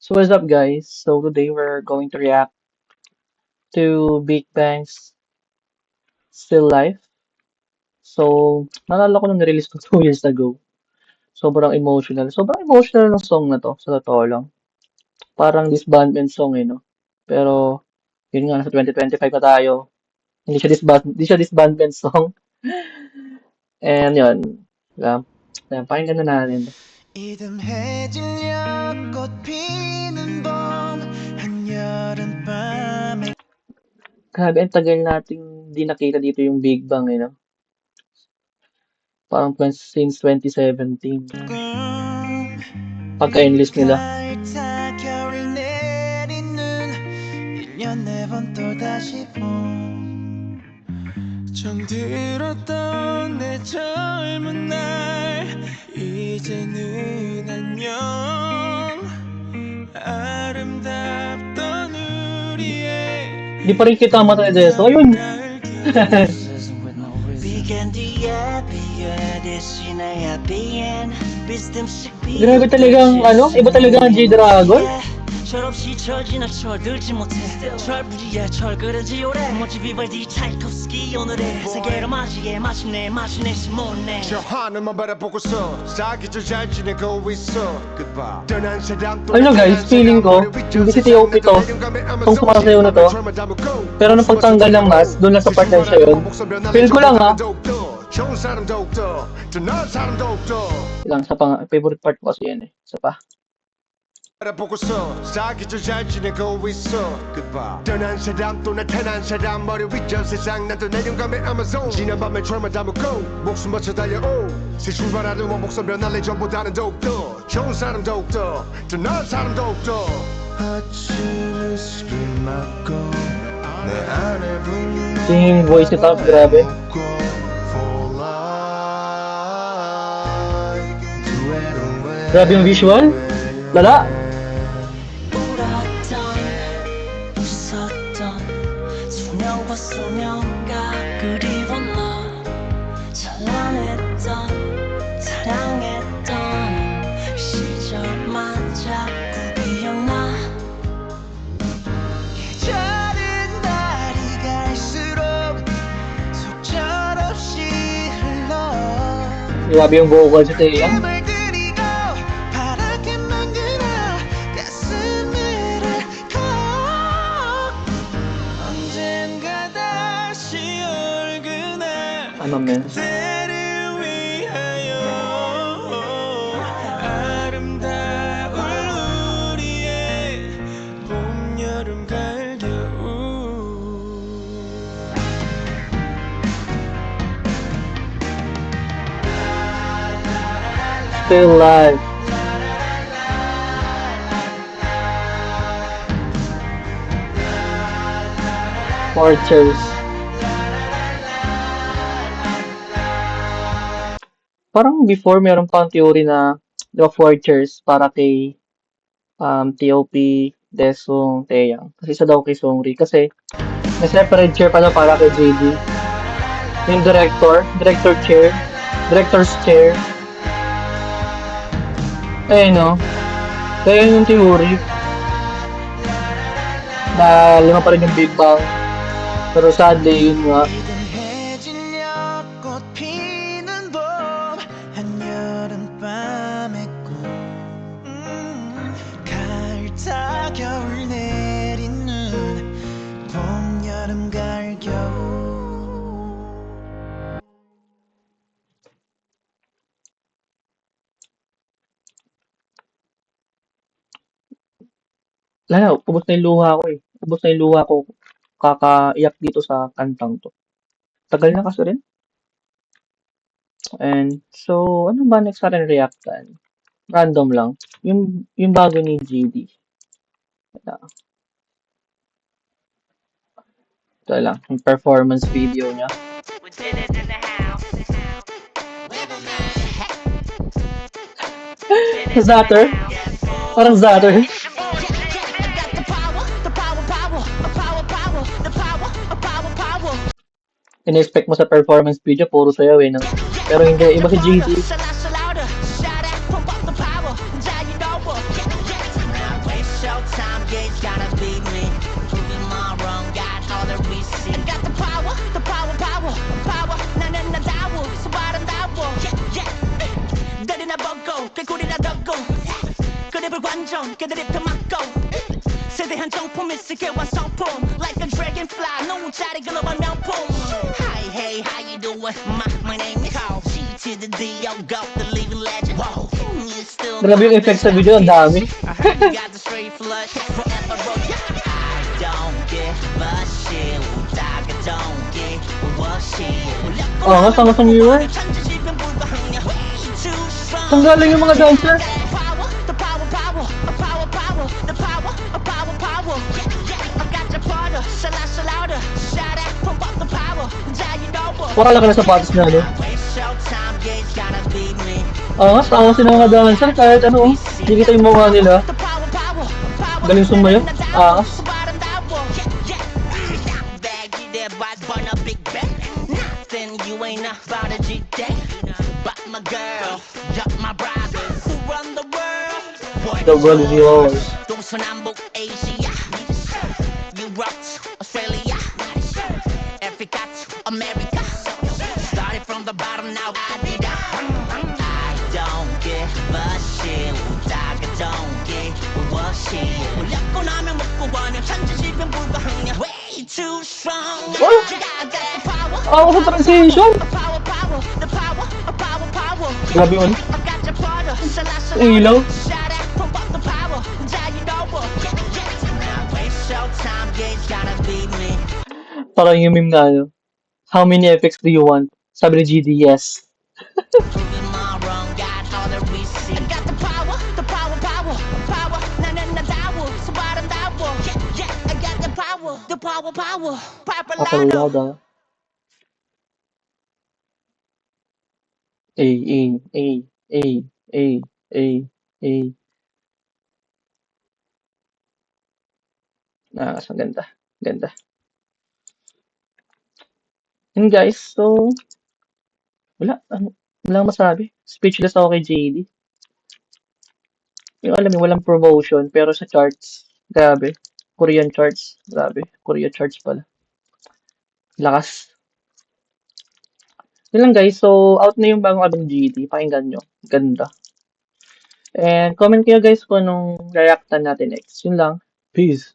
So what's up guys? So today we're going to react to Big Bang's Still Life. So naalala ko nung nirelease ko 2 years ago. Sobrang emotional. Sobrang emotional ng song na to, sa totoo lang. Parang disbandment song no? Pero yun nga, nasa 2025 na tayo. Hindi siya disbandment song. And yun. Diba? Ayan, pakinggan na natin. 이듬해질녘 꽃 피는 봄 한여름밤에 Grabe, ang tagal nating di nakita dito yung Big Bang no? Parang since 2017. Pagka-enlist nila. 갈타 겨울 내리는 1년 4번 또다시 봄 정들었던 내 젊은 날 이제는 안녕 아름답던 우리의 Di pa rin kita matay dito. Ayun. Grabe talagang iba talaga ang G-Dragon. 철없이 철지나 철들지 못해 철부지야 철그러지 오래 모지 비발디 차이콥스키 오늘의 세계로 맞이해 마침내 못내 저 하늘만 바라보고서 사기절 잘 지내고 있어 떠난 사람 또 Ano guys, feeling ko, hindi si T.O.P to. Kung sumasayaw na to. Pero nung pagtanggal ng mask, doon lang sa part na siya yun. Feel ko lang Ilang sa favorite part ko kasi yan Isa pa. 바라보고서 사기절 잘 지내고 있어 떠난 사람 또 나타난 사람 머리 위전 세상 난또 내 영감의 아마존 지난 밤에 철만 담고 목숨 바쳐 달려오 새 출발하는 원목선 변할래 전보다는 더욱더 좋은 사람 더욱더 더 나은 사람 더욱더 아침 이슬을 맞고 내 안에 붙는 Yung voice ni Top, grabe. Grabe yung visual. Lala. 소녀가 그리워 너 찬란했던 사랑했던 시절만 자꾸 기억나 계절은 날이 갈수록 속절없이 흘러 Grabe yung vocal si Taeyang. Ano men? Still Life. Fortress. Parang before meron pang theory na the Fortress para kay T.O.P. Desung Taeyang. Kasi isa daw kay Songri. Kasi may separate chair pala para kay JD. Yung director's chair. No? Kaya yun yung theory. Na 5 pa rin yung Big Bang. Pero sadly, yun nga. 갈타 겨울 내리는 봄 여름 가을 겨울 Wala na, ubos na yung luha ko Ubos na yung luha ko kakaiyak dito sa kantang to. Tagal na kasi rin. And so, ano ba next natin reactan? Random lang. Yung bago ni GD. Ito lang, yung performance video niya. Zatter? Parang Zatter. In-expect mo sa performance video, puro sayaw no? Pero hindi, iba si GD. showtime, yeah, it's gotta be me. Proving my wrong, got all the receipts. I got the power, power. 나는 나다워, 소바람다워. Yeah. 너리나 보고, 개구리나 덮고. 그립을 관전, 그들이 더 막고. 세대한 정품이 세계와 성품. Like a dragonfly, 너무 짜리 글로벌 명품. Hi, hey, how you doing? My name is Carl. G to the D, I'll go, the living legend. Whoa, you still Grabe yung effects sa video, ang dami. I heard you got the straight flush forever road. I don't give a shit. I don't give a shit. Oo nga, sama sa viewer. Saan galing yung mga dancer? Wakala ka na sapatos na, no? Oo nga, tama sila mga dancer. Kahit ano, hindi kita yung mukha nila. Galing sumayo. Aas. You ain't about a G-Day, but my girl, got my brother, who run the world. The world is yours. 동서남북 Asia, Europe, Australia, Africa, America. Started from the bottom, now I did it. I don't give a shit. I don't give a shit. 먹고 나면 먹고 와는 천지지변 불가항력. Way too strong. Ako sa transition. Grabe yun. Ang ilaw. Parang yung meme na ano. How many effects do you want? Sabi ni GD, yes. Okay, loud ah. A, A, A, A, A, A, A. Ang ganda. Ganda. And guys, so, wala. Wala akong masabi. Speechless ako kay JD. Yung alam mo, walang promotion, pero sa charts, grabe. Korean charts, grabe. Korean charts pala. Lakas. Yun lang guys, so out na yung bagong album GD. Pakinggan nyo. Ganda. And comment kayo guys kung anong reactan natin next. Yun lang. Peace.